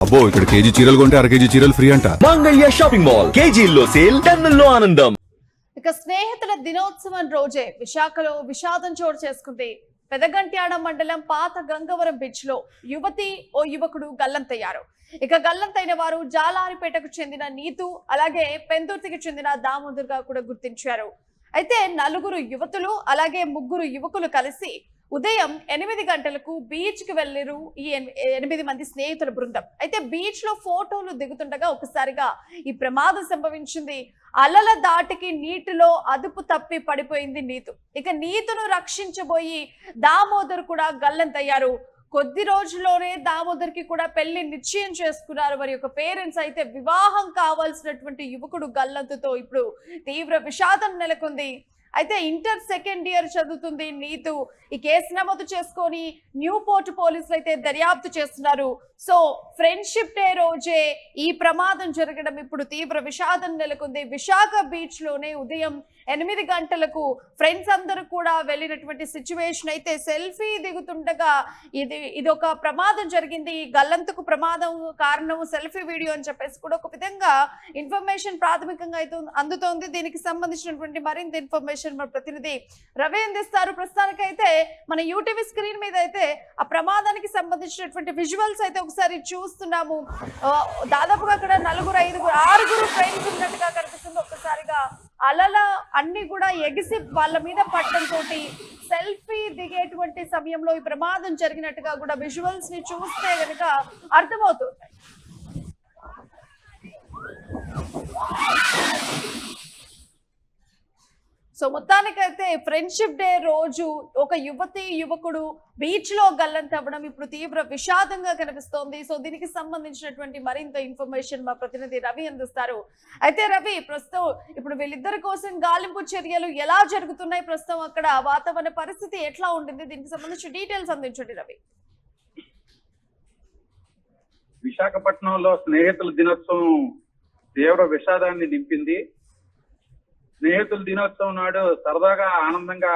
అబ్బో ఇక్కడ కేజీ చీరలు కొంటే అర కేజీ చీరలు ఫ్రీ అంట. మంగళ్య షాపింగ్ మాల్ కేజీల్లో సేల్, టన్నుల్లో ఆనందం. ఇక స్నేహితుల దినోత్సవం రోజే విశాఖలో విషాదం చోటు చేసుకుంది. పెదగంట్యాడ మండలం పాత గంగవరం బీచ్ లో యువతి ఓ యువకుడు గల్లంతయ్యారు. ఇక గల్లంతైన వారు జాలారిపేటకు చెందిన నీతు, అలాగే పెందుర్తికి చెందిన దామోదర్ గా కూడా గుర్తించారు. అయితే నలుగురు యువతులు అలాగే ముగ్గురు యువకులు కలిసి ఉదయం 8 గంటలకు బీచ్ కి వెళ్లారు. ఈ 8 మంది స్నేహితుల బృందం అయితే బీచ్ లో ఫోటోలు దిగుతుండగా ఒకసారిగా ఈ ప్రమాదం సంభవించింది. అలల దాటికి నీటిలో అదుపు తప్పి పడిపోయింది నీతు. ఇక నీతును రక్షించబోయి దామోదర్ కూడా గల్లంతయ్యారు. కొద్ది రోజుల్లోనే దామోదర్ కి కూడా పెళ్లి నిశ్చయం చేసుకున్నారు. మరి యొక్క పేరెంట్స్ అయితే వివాహం కావాల్సినటువంటి యువకుడు గల్లంతుతో ఇప్పుడు తీవ్ర విషాదం నెలకొంది. అయితే ఇంటర్ సెకండ్ ఇయర్ చదువుతుంది నీతు. ఈ కేసు నమోదు చేసుకొని న్యూ పోర్ట్ పోలీసులు అయితే దర్యాప్తు చేస్తున్నారు. సో ఫ్రెండ్షిప్ డే రోజే ఈ ప్రమాదం జరగడం ఇప్పుడు తీవ్ర విషాదం నెలకొంది. విశాఖ బీచ్ లోనే ఉదయం 8 గంటలకు ఫ్రెండ్స్ అందరూ కూడా వెళ్ళినటువంటి సిచ్యువేషన్ అయితే సెల్ఫీ దిగుతుండగా ఇది ఒక ప్రమాదం జరిగింది. గల్లంతుకు ప్రమాదం కారణం సెల్ఫీ వీడియో అని చెప్పేసి కూడా ఒక విధంగా ఇన్ఫర్మేషన్ ప్రాథమికంగా అయితే అందుతోంది. దీనికి సంబంధించినటువంటి మరింత ఇన్ఫర్మేషన్ మన ప్రతినిధి రవి అందిస్తారు. ప్రస్తుతానికైతే మన యూటీవీ స్క్రీన్ మీద అయితే ఆ ప్రమాదానికి సంబంధించినటువంటి విజువల్స్ అయితే ఒకసారి చూస్తున్నాము. దాదాపుగా అక్కడ 4, 5, 6 ఫ్రెండ్స్ ఉన్నట్టుగా కనిపిస్తుంది. ఒక్కసారిగా అలల అన్ని కూడా ఎగిసి వాళ్ళ మీద పట్టడంతో సెల్ఫీ దిగేటువంటి సమయంలో ఈ ప్రమాదం జరిగినట్టుగా కూడా విజువల్స్ ని చూస్తే కనుక అర్థమవుతుంది. సో మొత్తానికైతే ఫ్రెండ్షిప్ డే రోజు ఒక యువతి యువకుడు బీచ్ లో గల్లంతవ్వడం ఇప్పుడు తీవ్ర విషాదంగా కనిపిస్తోంది. సో దీనికి సంబంధించినటువంటి మరింత ఇన్ఫర్మేషన్ మా ప్రతినిధి రవి అందిస్తారు. అయితే రవి, ప్రస్తుతం ఇప్పుడు వీళ్ళిద్దరి కోసం గాలింపు చర్యలు ఎలా జరుగుతున్నాయి, ప్రస్తుతం అక్కడ వాతావరణ పరిస్థితి ఎట్లా ఉంటుంది, దీనికి సంబంధించిన డీటెయిల్స్ అందించండి రవి. విశాఖపట్నంలో స్నేహితుల దినోత్సవం తీవ్ర విషాదాన్ని నింపింది. స్నేహితుల దినోత్సవం నాడు సరదాగా ఆనందంగా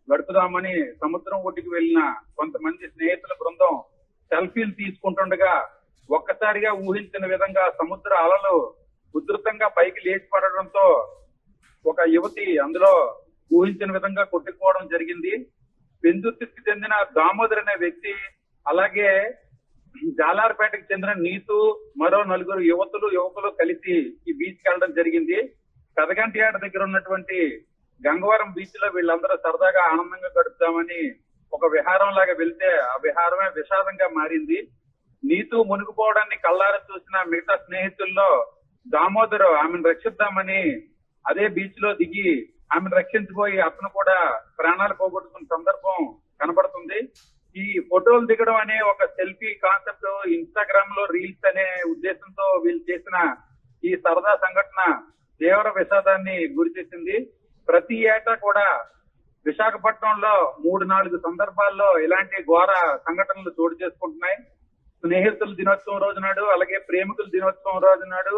గడుపుదామని సముద్రం ఒడ్డుకి వెళ్లిన కొంతమంది స్నేహితుల బృందం సెల్ఫీలు తీసుకుంటుండగా ఒక్కసారిగా ఊహించిన విధంగా సముద్ర అలలు ఉధృతంగా పైకి లేచి పడడంతో ఒక యువతి అందులో ఊహించిన విధంగా కొట్టుకుపోవడం జరిగింది. పెందుర్తికి చెందిన దామోదర్ అనే వ్యక్తి, అలాగే జాలార్పేటకు చెందిన నీతు, మరో 4 యువకులు కలిసి ఈ బీచ్ కి వెళ్ళడం జరిగింది. పెదగంట్యాడ దగ్గర ఉన్నటువంటి గంగవరం బీచ్ లో వీళ్ళందరూ సరదాగా ఆనందంగా గడుపుతామని ఒక విహారం లాగా వెళ్తే ఆ విహారమే విషాదంగా మారింది. నీతు మునిగిపోవడాన్ని కళ్ళారా చూసిన మిగతా స్నేహితుల్లో దామోదర్ ఆమెను రక్షిద్దామని అదే బీచ్ లో దిగి ఆమెను రక్షించిపోయి అతను కూడా ప్రాణాలు పోగొట్టుకున్న సందర్భం కనబడుతుంది. ఈ ఫోటోలు దిగడం అనే ఒక సెల్ఫీ కాన్సెప్ట్ ఇన్స్టాగ్రామ్ లో రీల్స్ అనే ఉద్దేశంతో వీళ్ళు చేసిన ఈ సరదా సంఘటన తీవ్ర విషాదాన్ని గురి చేసింది. ప్రతి ఏటా కూడా విశాఖపట్నంలో 3-4 సందర్భాల్లో ఇలాంటి ఘోర సంఘటనలు చోటు చేసుకుంటున్నాయి. స్నేహితుల దినోత్సవం రోజు నాడు, అలాగే ప్రేమికుల దినోత్సవం రోజు నాడు,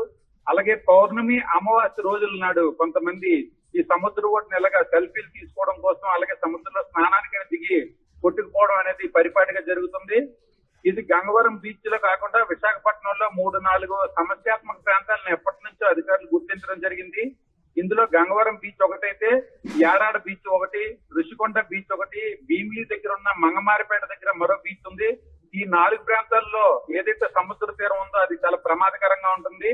అలాగే పౌర్ణమి అమావాస్య రోజుల నాడు కొంతమంది ఈ సముద్ర ఒడ్డున ఇలాగా సెల్ఫీలు తీసుకోవడం కోసం, అలాగే సముద్రంలో స్నానానికి దిగి కొట్టుకుపోవడం అనేది పరిపాటిగా జరుగుతుంది. ఇది గంగవరం బీచ్ లో కాకుండా విశాఖపట్నంలో 3-4 సమస్యాత్మక ప్రాంతాలను ఎప్పటి నుంచో అధికారులు గుర్తించడం జరిగింది. ఇందులో గంగవరం బీచ్ ఒకటైతే, యారాడ బీచ్ ఒకటి, ఋషికొండ బీచ్ ఒకటి, భీమిలి దగ్గర ఉన్న మంగమారిపేట దగ్గర మరో బీచ్ ఉంది. ఈ 4 ప్రాంతాల్లో ఏదైతే సముద్ర తీరం ఉందో అది చాలా ప్రమాదకరంగా ఉంటుంది.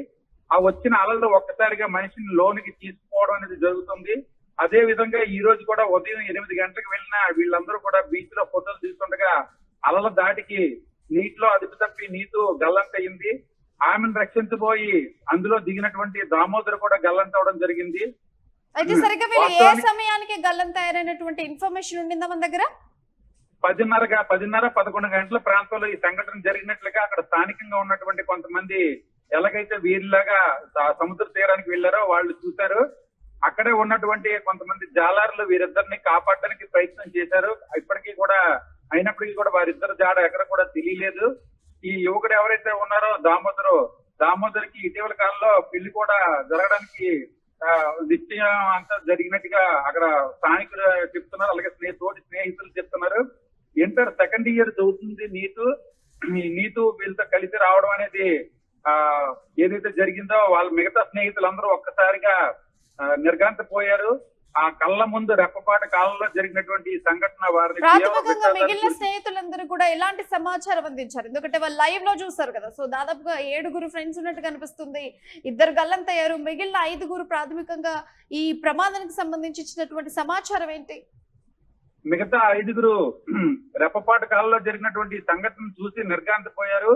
ఆ వచ్చిన అలల్లో ఒక్కసారిగా మనిషిని లోనికి తీసుకుపోవడం అనేది జరుగుతుంది. అదే విధంగా ఈ రోజు కూడా ఉదయం 8 గంటలకు వెళ్ళిన వీళ్ళందరూ కూడా బీచ్ లో ఫోటోలు తీసుకుండగా అలల దాటికి నీటిలో అదుపు తప్పి నీతు గల్లంతయింది. ఆమెను రక్షించబోయి అందులో దిగినటువంటి దామోదర్ కూడా గల్లంతవడం జరిగింది. అయితే సరిగ్గా వీళ్ళు ఏ సమయానికి గల్లంతయ్యారనేటువంటి ఇన్ఫర్మేషన్ ఉండిందా మన దగ్గర? 10:30-11 గంటల ప్రాంతంలో ఈ సంఘటన జరిగినట్లుగా అక్కడ స్థానికంగా ఉన్నటువంటి కొంతమంది ఎలాగైతే వీరిలాగా సముద్ర తీరానికి వెళ్లారో వాళ్ళు చూశారు. అక్కడే ఉన్నటువంటి కొంతమంది జాలారులు వీరిద్దరిని కాపాడడానికి ప్రయత్నం చేశారు. అయినప్పటికీ కూడా వారిద్దరు జాడ ఎక్కడ కూడా తెలియలేదు. ఈ యువకుడు ఎవరైతే ఉన్నారో దామోదర్ కి ఇటీవల కాలంలో పెళ్లి కూడా జరగడానికి నిశ్చయం అంతా జరిగినట్టుగా అక్కడ స్థానికులు చెప్తున్నారు, అలాగే స్నేహితులు చెప్తున్నారు. ఇంటర్ సెకండ్ ఇయర్ చదువుతుంది నీతు. ఈ నీతు వీళ్ళతో కలిసి రావడం అనేది ఏదైతే జరిగిందో వాళ్ళ మిగతా స్నేహితులందరూ ఒక్కసారిగా నిర్ఘాంతపోయారు. ఆ కళ్ళ ముందు రెప్పపాటు కాలంలో జరిగినటువంటి ఈ సంఘటన వారిని ప్రాథమికంగా మిగిలిన స్నేహితులందరూ కూడా ఎలాంటి సమాచారం అందించారు? ఎందుకంటే వాళ్ళు లైవ్ లో చూస్తారు కదా, సో దాదాపుగా 7 ఫ్రెండ్స్ ఉన్నట్టు కనిపిస్తుంది, 2 గల్లంతయ్యారు. మిగిలిన 5 ప్రాథమికంగా ఈ ప్రమాదానికి సంబంధించి ఇచ్చినటువంటి సమాచారం ఏంటి? మిగతా 5 రెప్పపాటు కాలంలో జరిగినటువంటి సంఘటన చూసి నిర్ఘాంతపోయారు.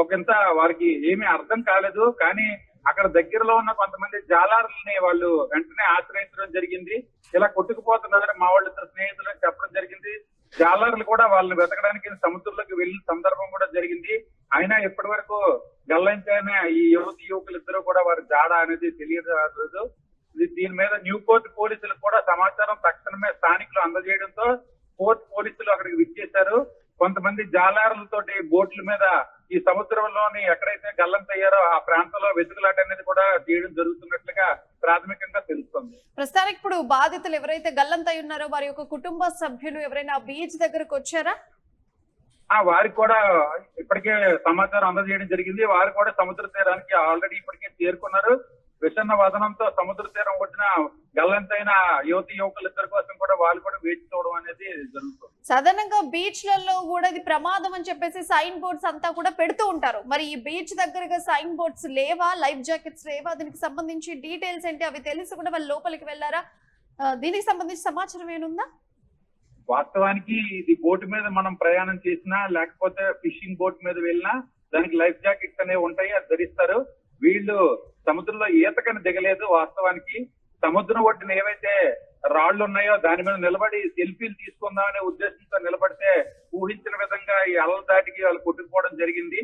ఒకంత వారికి ఏమీ అర్థం కాలేదు. కానీ అక్కడ దగ్గరలో ఉన్న కొంతమంది జాలారులని వాళ్ళు వెంటనే ఆశ్రయించడం జరిగింది. ఇలా కొట్టుకుపోతున్నారు మా వాళ్ళు 2 స్నేహితులు చెప్పడం జరిగింది. జాలారులు కూడా వాళ్ళని వెతకడానికి సముద్రంలోకి వెళ్ళిన సందర్భం కూడా జరిగింది. అయినా ఇప్పటి వరకు గల్లంతైన ఈ యువకులిద్దరూ కూడా వారి జాడ అనేది తెలియదు. దీని మీద న్యూ పోర్ట్ పోలీసులకు కూడా సమాచారం తక్షణమే స్థానికులు అందజేయడంతో పోర్ట్ పోలీసులు అక్కడికి విచ్చేశారు. కొంతమంది జాలారులతోటి బోట్ల మీద ఈ సముద్రంలోని ఎక్కడైతే గల్లంతయ్యారో ఆ ప్రాంతంలో వెతుకులాట అనేది కూడా చేయడం జరుగుతున్నట్లుగా ప్రాథమికంగా తెలుస్తుంది. ప్రస్తుతానికి ఇప్పుడు బాధితులు ఎవరైతే గల్లంతై ఉన్నారో వారి యొక్క కుటుంబ సభ్యులు ఎవరైనా బీచ్ దగ్గరకు వచ్చారా? వారికి కూడా ఇప్పటికే సమాచారం అందజేయడం జరిగింది. వారు కూడా సముద్ర తీరానికి ఆల్రెడీ ఇప్పటికే చేరుకున్నారు. విషన్న వదనంతో సముద్ర తీరం వచ్చిన గల్లంతైన యువకులిద్దరి కోసం కూడా వాళ్ళు కూడా వేచి చూడడం అనేది జరుగుతుంది. సాధారణంగా బీచ్లలో కూడా ఇది ప్రమాదం అని చెప్పేసి సైన్ బోర్డ్స్ అంతా కూడా పెడుతూ ఉంటారు. మరి ఈ బీచ్ దగ్గరగా సైన్ బోర్డ్స్ లేవా, లైఫ్ జాకెట్స్ లేవా? దీనికి సంబంధించి డీటెయిల్స్ ఏంటి? అవి తెలిసి కూడా వాళ్ళు లోపలికి వెళ్ళారా? దీనికి సంబంధించి సమాచారం ఏముందా? వాస్తవానికి ఇది బోటు మీద మనం ప్రయాణం చేసినా లేకపోతే ఫిషింగ్ బోట్ మీద వెళ్ళినా దానికి లైఫ్ జాకెట్స్ అనేవి ఉంటాయి, అది ధరిస్తారు. వీళ్ళు సముద్రంలో ఈతకని దిగలేదు. వాస్తవానికి సముద్రం ఒడ్డున ఏవైతే రాళ్లు ఉన్నాయో దాని మీద నిలబడి సెల్ఫీలు తీసుకుందామనే ఉద్దేశంతో నిలబడితే ఊహించిన విధంగా ఈ అలల దాటికి వాళ్ళు కొట్టుకుపోవడం జరిగింది.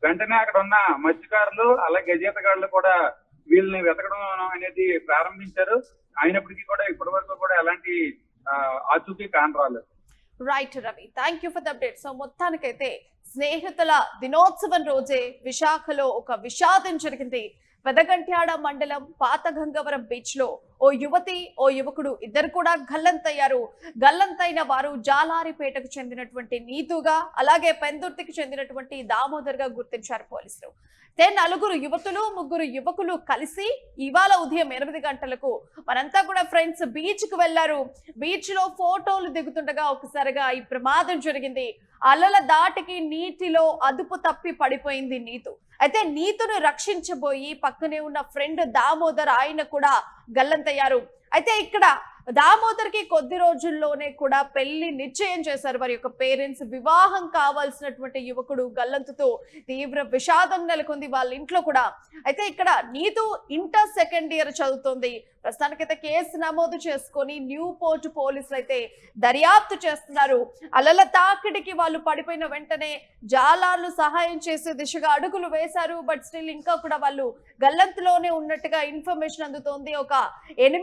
వెంటనే అక్కడ ఉన్న మత్స్యకారులు అలాగే గజేతగాళ్లు కూడా వీళ్ళని వెతకడం అనేది ప్రారంభించారు. అయినప్పటికీ కూడా ఇప్పటి వరకు కూడా ఎలాంటి ఆచూకీ కానరాలేదు. Right Ravi, thank you for the update. So మొత్తానికైతే స్నేహితుల దినోత్సవం రోజే విశాఖలో ఒక విషాదం జరిగింది. పెదగంట్యాడ మండలం పాత గంగవరం బీచ్ లో ఓ యువతి ఓ యువకుడు ఇద్దరు కూడా గల్లంతయ్యారు. గల్లంతైన వారు జాలారిపేటకు చెందినటువంటి నీతుగా అలాగే పెందుర్తికి చెందినటువంటి దామోదర్ గా గుర్తించారు పోలీసులు. 4 యువతులు 3 యువకులు కలిసి ఇవాళ ఉదయం 8 గంటలకు మనంతా కూడా ఫ్రెండ్స్ బీచ్ కు వెళ్లారు. బీచ్ లో ఫోటోలు దిగుతుండగా ఒకసారిగా ఈ ప్రమాదం జరిగింది. అలల దాటికి నీటిలో అదుపు తప్పి పడిపోయింది నీతు. అయితే నీతును రక్షించబోయి పక్కనే ఉన్న ఫ్రెండ్ దామోదర్ ఆయన కూడా గల్లంతయ్యారు. అయితే ఇక్కడ దామోదర్ కి కొద్ది రోజుల్లోనే కూడా పెళ్లి నిశ్చయం చేశారు వారి యొక్క పేరెంట్స్. వివాహం కావాల్సినటువంటి యువకుడు గల్లంతుతో తీవ్ర విషాదం నెలకొంది వాళ్ళ ఇంట్లో కూడా. అయితే ఇక్కడ నీతు ఇంటర్ 2nd ఇయర్ చదువుతోంది. ప్రస్తుతానికైతే కేసు నమోదు చేసుకొని న్యూ పోర్ట్ పోలీసులు అయితే దర్యాప్తు చేస్తున్నారు. అలల తాకిడికి వాళ్ళు పడిపోయిన వెంటనే జాలార్లు సహాయం చేసే దిశగా అడుగులు వేశారు. బట్ స్టిల్ ఇంకా కూడా వాళ్ళు గల్లంతులోనే ఉన్నట్టుగా ఇన్ఫర్మేషన్ అందుతోంది. ఒక 7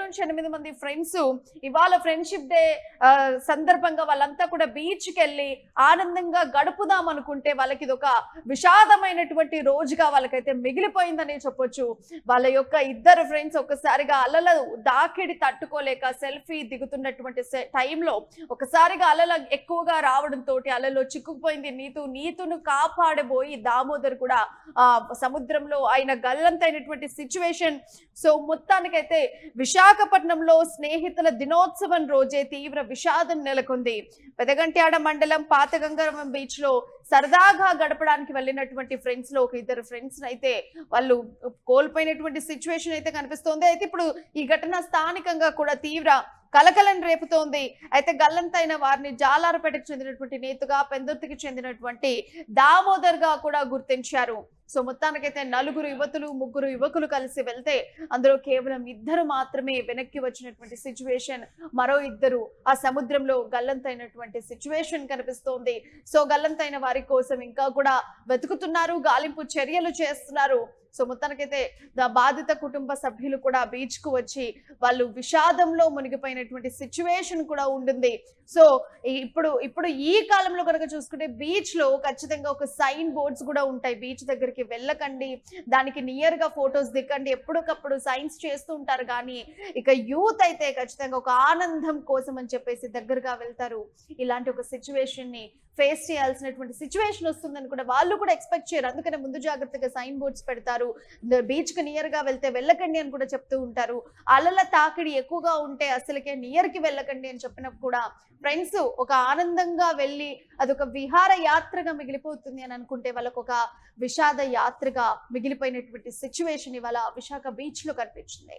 నుంచి 8 మంది ఫ్రెండ్స్ ఇవాళ ఫ్రెండ్షిప్ డే సందర్భంగా వాళ్ళంతా కూడా బీచ్ కి వెళ్ళి ఆనందంగా గడుపుదాం అనుకుంటే వాళ్ళకి ఇది ఒక విషాదమైనటువంటి రోజుగా వాళ్ళకైతే మిగిలిపోయిందని చెప్పొచ్చు. వాళ్ళ యొక్క 2 ఫ్రెండ్స్ ఒక్కసారిగా అలల దాకిడి తట్టుకోలేక సెల్ఫీ దిగుతున్నటువంటి టైంలో ఒకసారిగా అలల ఎక్కువగా రావడంతో అలలో చిక్కుకుపోయింది నీతును కాపాడబోయి దామోదర్ కూడా సముద్రంలో ఆయన గల్లంతైనటువంటి సిచ్యువేషన్. సో మొత్తానికైతే విశాఖపట్నంలో స్నేహితుల దినోత్సవం రోజే తీవ్ర విషాదం నెలకొంది. పెదగంట్యాడ మండలం పాత గంగవరం బీచ్ లో సరదాగా గడపడానికి వెళ్ళినటువంటి ఫ్రెండ్స్ లో ఒక 2 ఫ్రెండ్స్ అయితే వాళ్ళు కోల్పోయినటువంటి సిచ్యువేషన్ అయితే కనిపిస్తోంది. అయితే ఇప్పుడు ఈ ఘటన స్థానికంగా కూడా తీవ్ర కలకలం రేపుతోంది. అయితే గల్లంతైన వారిని జాలారపేటకు చెందినటువంటి నేతుగా పెందుర్తికి చెందినటువంటి దామోదర్ గా కూడా గుర్తించారు. సో మొత్తానికైతే 4 యువతులు 3 యువకులు కలిసి వెళ్తే అందులో కేవలం 2 మాత్రమే వెనక్కి వచ్చినటువంటి సిచ్యువేషన్. మరో 2 ఆ సముద్రంలో గల్లంతైనటువంటి సిచ్యువేషన్ కనిపిస్తోంది. సో గల్లంతైన వారి కోసం ఇంకా కూడా వెతుకుతున్నారు, గాలింపు చర్యలు చేస్తున్నారు. సో మొత్తానికైతే బాధిత కుటుంబ సభ్యులు కూడా బీచ్ కు వచ్చి వాళ్ళు విషాదంలో మునిగిపోయినటువంటి సిచ్యువేషన్ కూడా ఉంటుంది. సో ఇప్పుడు ఈ కాలంలో కనుక చూసుకుంటే బీచ్ లో ఖచ్చితంగా ఒక సైన్ బోర్డ్స్ కూడా ఉంటాయి. బీచ్ దగ్గరికి వెళ్ళకండి, దానికి నియర్ గా ఫొటోస్ దిక్కండి, ఎప్పటికప్పుడు సైన్స్ చేస్తూ ఉంటారు. కానీ ఇక యూత్ అయితే ఖచ్చితంగా ఒక ఆనందం కోసం అని చెప్పేసి దగ్గరగా వెళ్తారు. ఇలాంటి ఒక సిచ్యువేషన్ ని ఫేస్ చేయాల్సినటువంటి సిచ్యువేషన్ వస్తుందని కూడా వాళ్ళు కూడా ఎక్స్పెక్ట్ చేయరు. అందుకనే ముందు జాగ్రత్తగా సైన్ బోర్డ్స్ పెడతారు. బీచ్ కి నియర్ గా వెళ్తే వెళ్ళకండి అని కూడా చెప్తూ ఉంటారు. అలల తాకిడి ఎక్కువగా ఉంటే అసలుకే నియర్ కి వెళ్ళకండి అని చెప్పినప్పుడు కూడా ఫ్రెండ్స్ ఒక ఆనందంగా వెళ్ళి అదొక విహార యాత్రగా మిగిలిపోతుంది అని అనుకుంటే వాళ్ళకు ఒక విషాద యాత్రగా మిగిలిపోయినటువంటి సిచ్యువేషన్ ఇవాళ విశాఖ బీచ్ లో కనిపించింది.